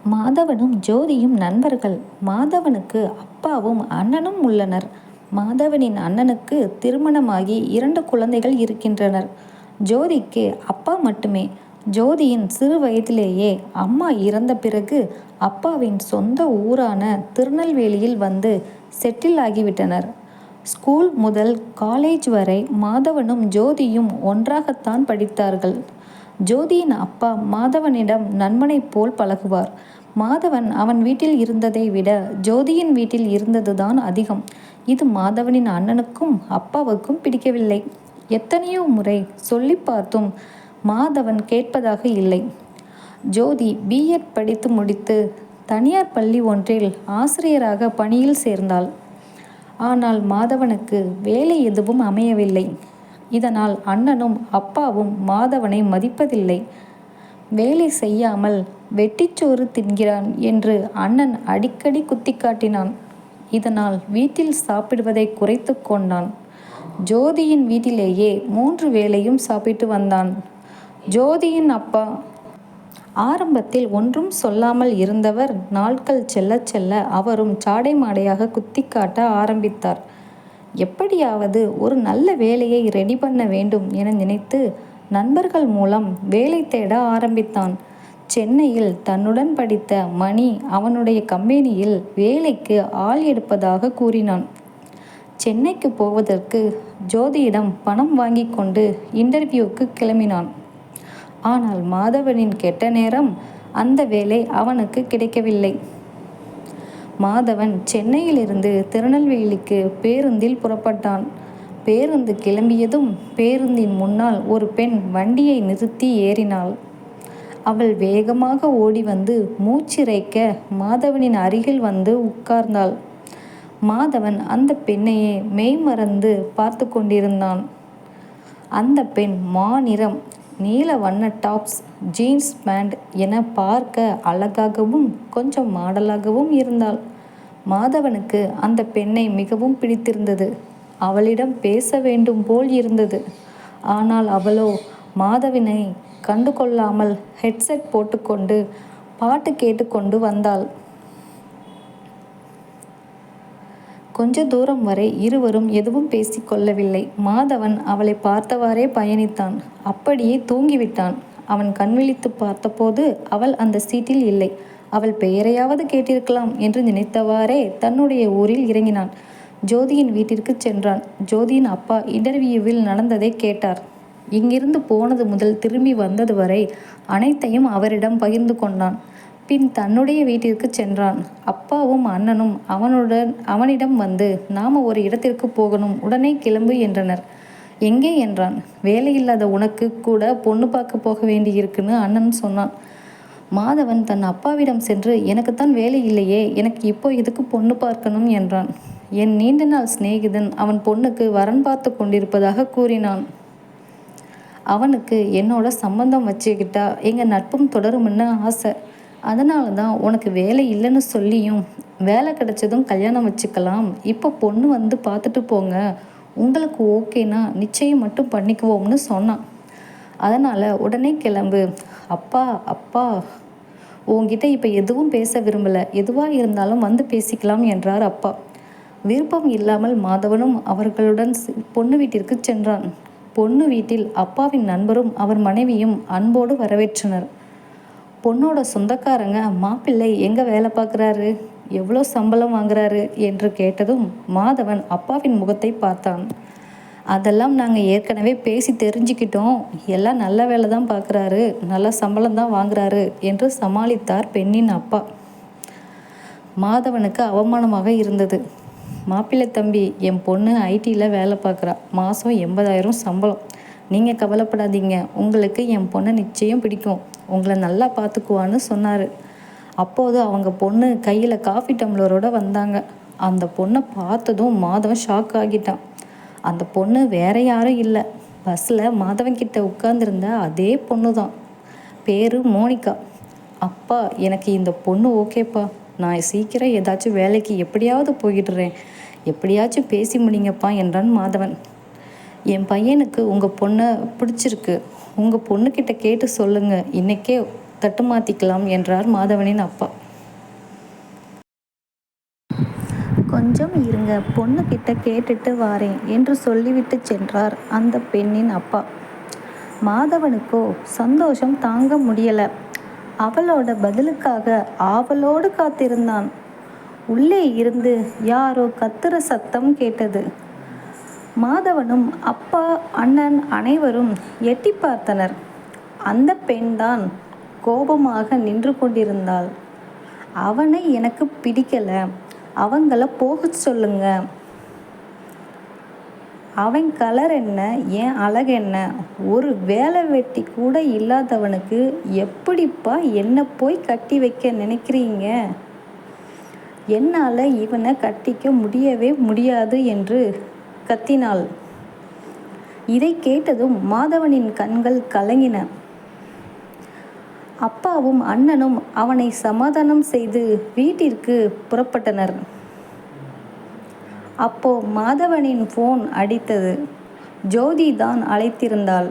மாதவனும் ஜோதியும் நண்பர்கள். மாதவனுக்கு அப்பாவும் அண்ணனும் உள்ளனர். மாதவனின் அண்ணனுக்கு திருமணமாகி 2 குழந்தைகள் இருக்கின்றனர். ஜோதிக்கு அப்பா மட்டுமே. ஜோதியின் சிறு வயதிலேயே அம்மா இறந்த பிறகு அப்பாவின் சொந்த ஊரான திருநெல்வேலியில் வந்து செட்டில் ஆகிவிட்டனர். ஸ்கூல் முதல் காலேஜ் வரை மாதவனும் ஜோதியும் ஒன்றாகத்தான் படித்தார்கள். ஜோதியின் அப்பா மாதவனிடம் நண்பனைப் போல் பழகுவார். மாதவன் அவன் வீட்டில் இருந்ததை விட ஜோதியின் வீட்டில் இருந்ததுதான் அதிகம். இது மாதவனின் அண்ணனுக்கும் அப்பாவுக்கும் பிடிக்கவில்லை. எத்தனையோ முறை சொல்லி பார்த்தும் மாதவன் கேட்பதாக இல்லை. ஜோதி பிஎட் படித்து முடித்து தனியார் பள்ளி ஒன்றில் ஆசிரியராக பணியில் சேர்ந்தாள். ஆனால் மாதவனுக்கு வேலை எதுவும் அமையவில்லை. இதனால் அண்ணனும் அப்பாவும் மாதவனை மதிப்பதில்லை. வேலை செய்யாமல் வெட்டிச்சோறு தின்கிறான் என்று அண்ணன் அடிக்கடி குத்தி காட்டினான். இதனால் வீட்டில் சாப்பிடுவதை குறைத்து கொண்டான். ஜோதியின் வீட்டிலேயே 3 வேளையும் சாப்பிட்டு வந்தான். ஜோதியின் அப்பா ஆரம்பத்தில் ஒன்றும் சொல்லாமல் இருந்தவர் நாட்கள் செல்ல செல்ல அவரும் சாடை மாடையாக குத்தி காட்ட ஆரம்பித்தார். எப்படியாவது ஒரு நல்ல வேலையை ரெடி பண்ண வேண்டும் என நினைத்து நண்பர்கள் மூலம் வேலை தேட ஆரம்பித்தான். சென்னையில் தன்னுடன் படித்த மணி அவனுடைய கம்பெனியில் வேலைக்கு ஆள் எடுப்பதாக கூறினான். சென்னைக்கு போவதற்கு ஜோதியிடம் பணம் வாங்கி கொண்டு இன்டர்வியூக்கு கிளம்பினான். ஆனால் மாதவனின் கெட்ட நேரம் அந்த வேலை அவனுக்கு கிடைக்கவில்லை. மாதவன் சென்னையிலிருந்து திருநெல்வேலிக்கு பேருந்தில் புறப்பட்டான். பேருந்து கிளம்பியதும் பேருந்தின் முன்னால் ஒரு பெண் வண்டியை நிறுத்தி ஏறினாள். அவள் வேகமாக ஓடி வந்து மூச்சிறைக்க மாதவனின் அருகில் வந்து உட்கார்ந்தாள். மாதவன் அந்த பெண்ணையே மெய்மறந்து பார்த்து கொண்டிருந்தான். அந்த பெண் மாநிறம், நீல வண்ண டாப்ஸ், ஜீன்ஸ் பேண்ட் என பார்க்க அழகாகவும் கொஞ்சம் மாடலாகவும் இருந்தாள். மாதவனுக்கு அந்த பெண்ணை மிகவும் பிடித்திருந்தது. அவளிடம் பேச வேண்டும் போல் இருந்தது. ஆனால் அவளோ மாதவனை கண்டு கொள்ளாமல் ஹெட்செட் போட்டுக்கொண்டு பாட்டு கேட்டுக்கொண்டு வந்தாள். கொஞ்ச தூரம் வரை இருவரும் எதுவும் பேசிக்கொள்ளவில்லை. மாதவன் அவளை பார்த்தவாறே பயணித்தான். அப்படியே தூங்கிவிட்டான். அவன் கண்விழித்து பார்த்தபோது அவள் அந்த சீட்டில் இல்லை. அவள் பெயரையாவது கேட்டிருக்கலாம் என்று நினைத்தவாறே தன்னுடைய ஊரில் இறங்கினான். ஜோதியின் வீட்டிற்கு சென்றான். ஜோதியின் அப்பா இன்டர்வியூவில் நடந்ததை கேட்டார். இங்கிருந்து போனது முதல் திரும்பி வந்தது வரை அனைத்தையும் அவரிடம் பகிர்ந்து கொண்டான். பின் தன்னுடைய வீட்டிற்கு சென்றான். அப்பாவும் அண்ணனும் அவனிடம் வந்து நாம ஒரு இடத்திற்கு போகணும், உடனே கிளம்பு என்றனர். எங்கே என்றான். வேலையில்லாத உனக்கு கூட பொண்ணு பார்க்க போக வேண்டியிருக்குன்னு அண்ணன் சொன்னான். மாதவன் தன் அப்பாவிடம் சென்று எனக்குத்தான் வேலை இல்லையே, எனக்கு இப்போ எதுக்கு பொண்ணு பார்க்கணும் என்றான். என் நீண்ட நாள் சிநேகிதன் அவன் பொண்ணுக்கு வரன் பார்த்து கொண்டிருப்பதாக கூறினான். அவனுக்கு என்னோட சம்பந்தம் வச்சுக்கிட்டா எங்கள் நட்பும் தொடரும்னு ஆசை. அதனால தான் உனக்கு வேலை இல்லைன்னு சொல்லியும் வேலை கிடைச்சதும் கல்யாணம் வச்சுக்கலாம், இப்போ பொண்ணு வந்து பார்த்துட்டு போங்க, உங்களுக்கு ஓகேனா நிச்சயம் மட்டும் பண்ணிக்குவோம்னு சொன்னான். அதனால் உடனே கிளம்பு. அப்பா அப்பா உங்ககிட்ட இப்போ எதுவும் பேச விரும்பலை, எதுவாக இருந்தாலும் வந்து பேசிக்கலாம் என்றார் அப்பா. விருப்பம் இல்லாமல் மாதவனும் அவர்களுடன் பொண்ணு வீட்டிற்கு சென்றான். பொண்ணு வீட்டில் அப்பாவின் நண்பரும் அவர் மனைவியும் அன்போடு வரவேற்றனர். பொண்ணோட சொந்தக்காரங்க மாப்பிள்ளை எங்கே வேலை பார்க்குறாரு, எவ்வளோ சம்பளம் வாங்குறாரு என்று கேட்டதும் மாதவன் அப்பாவின் முகத்தை பார்த்தான். அதெல்லாம் நாங்கள் ஏற்கனவே பேசி தெரிஞ்சுக்கிட்டோம், எல்லாம் நல்ல வேலை தான் பார்க்குறாரு, நல்ல சம்பளம் தான் வாங்குறாரு என்று சமாளித்தார் பெண்ணின் அப்பா. மாதவனுக்கு அவமானமாக இருந்தது. மாப்பிள்ளை தம்பி, என் பொண்ணு ஐடியில் வேலை பார்க்குறா, மாதம் 80,000 சம்பளம். நீங்கள் கவலைப்படாதீங்க, உங்களுக்கு என் பொண்ணை நிச்சயம் பிடிக்கும், உங்களை நல்லா பார்த்துக்குவான்னு சொன்னார். அப்போது அவங்க பொண்ணு கையில் காஃபி டம்ளரோடு வந்தாங்க. அந்த பொண்ணை பார்த்ததும் மாதவன் ஷாக் ஆகிட்டான். அந்த பொண்ணு வேற யாரும் இல்லை, பஸ்ஸில் மாதவன் கிட்ட உட்கார்ந்துருந்த அதே பொண்ணு தான். பேர் மோனிகா. அப்பா, எனக்கு இந்த பொண்ணு ஓகேப்பா, நான் சீக்கிரம் ஏதாச்சும் வேலைக்கு எப்படியாவது போயிடுறேன், எப்படியாச்சும் பேசி முடிங்கப்பா என்றான் மாதவன். என் பையனுக்கு உங்கள் பொண்ணை பிடிச்சிருக்கு, உங்கள் பொண்ணுக்கிட்ட கேட்டு சொல்லுங்கள், இன்றைக்கே தட்டுமாத்திக்கலாம் என்றார் மாதவனின் அப்பா. கொஞ்சம் இருங்க, பொண்ணுகிட்ட கேட்டுட்டு வாரேன் என்று சொல்லிவிட்டு சென்றார் அந்த பெண்ணின் அப்பா. மாதவனுக்கோ சந்தோஷம் தாங்க முடியல. அவளோட பதிலுக்காக ஆவலோடு காத்திருந்தான். உள்ளே இருந்து யாரோ கத்துற சத்தம் கேட்டது. மாதவனும் அப்பா, அண்ணன் அனைவரும் எட்டி பார்த்தனர். அந்த பெண்தான் கோபமாக நின்று கொண்டிருந்தாள். அவனை எனக்கு பிடிக்கல, அவங்கள போகச் சொல்லுங்க. அவன் கலர் என்ன, ஏன் அழகென்ன, ஒரு வேலை வெட்டி கூட இல்லாதவனுக்கு எப்படிப்பா என்ன போய் கட்டி வைக்க நினைக்கிறீங்க? என்னால் இவனை கட்டிக்க முடியவே முடியாது என்று கத்தினாள். இதை கேட்டதும் மாதவனின் கண்கள் கலங்கின. அப்பாவும் அண்ணனும் அவனை சமாதானம் செய்து வீட்டிற்கு புறப்பட்டனர். அப்போ மாதவனின் ஃபோன் அடித்தது. ஜோதி தான் அழைத்திருந்தாள்.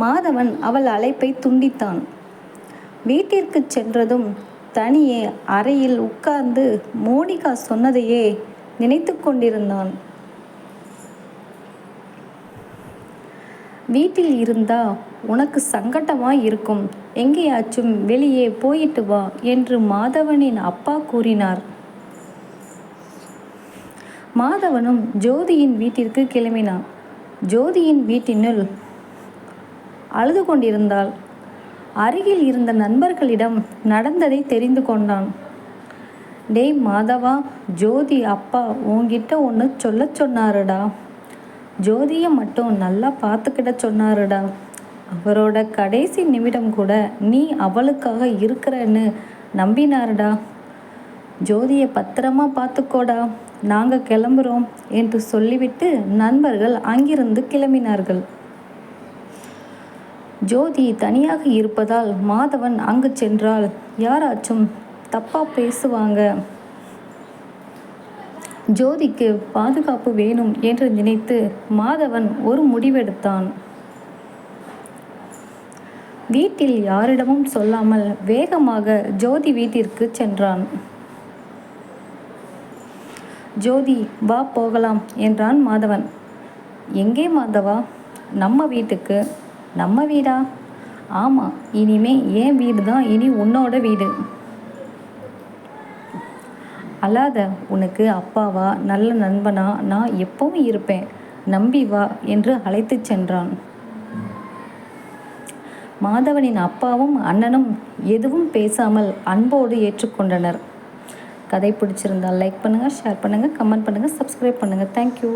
மாதவன் அவள் அழைப்பை துண்டித்தான். வீட்டிற்கு சென்றதும் தனியே அறையில் உட்கார்ந்து மோனிகா சொன்னதையே நினைத்து கொண்டிருந்தான். வீட்டில் இருந்தா உனக்கு சங்கட்டமா இருக்கும், எங்கேயாச்சும் வெளியே போயிட்டு வா என்று மாதவனின் அப்பா கூறினார். மாதவனும் ஜோதியின் வீட்டிற்கு கிளம்பினான். ஜோதியின் வீட்டினுள் அழுது கொண்டிருந்தாள். அருகில் இருந்த நண்பர்களிடம் நடந்ததை தெரிந்து கொண்டான். டேய் மாதவா, ஜோதி அப்பா உன்கிட்ட ஒன்று சொல்ல சொன்னாருடா. ஜோதியை மட்டும் நல்லா பார்த்துக்கிட சொன்னாருடா. அவரோட கடைசி நிமிடம் கூட நீ அவளுக்காக இருக்கிறன்னு நம்பினாருடா. ஜோதியை பத்திரமா பார்த்துக்கோடா, நாங்கள் கிளம்புறோம் என்று சொல்லிவிட்டு நண்பர்கள் அங்கிருந்து கிளம்பினார்கள். ஜோதி தனியாக இருப்பதால் மாதவன் அங்கு சென்றால் யாராச்சும் தப்பா பேசுவாங்க. ஜோதிக்கு பாதுகாப்பு வேணும் என்று நினைத்து மாதவன் ஒரு முடிவெடுத்தான். வீட்டில் யாரிடமும் சொல்லாமல் வேகமாக ஜோதி வீட்டிற்கு சென்றான். ஜோதி, வா போகலாம் என்றான் மாதவன். எங்கே மாதவா? நம்ம வீட்டுக்கு. நம்ம வீடா? ஆமாம், இனிமே என் வீடு தான் இனி உன்னோட வீடு. அழாத, உனக்கு அப்பாவா நல்ல நண்பனா நான் எப்பவும் இருப்பேன், நம்பி வா என்று அழைத்து சென்றான். மாதவனின் அப்பாவும் அண்ணனும் எதுவும் பேசாமல் அன்போடு ஏற்றுக்கொண்டனர். கதை பிடிச்சிருந்தால் லைக் பண்ணுங்கள், ஷேர் பண்ணுங்கள், கமெண்ட் பண்ணுங்கள், சப்ஸ்கிரைப் பண்ணுங்கள். தேங்க்யூ.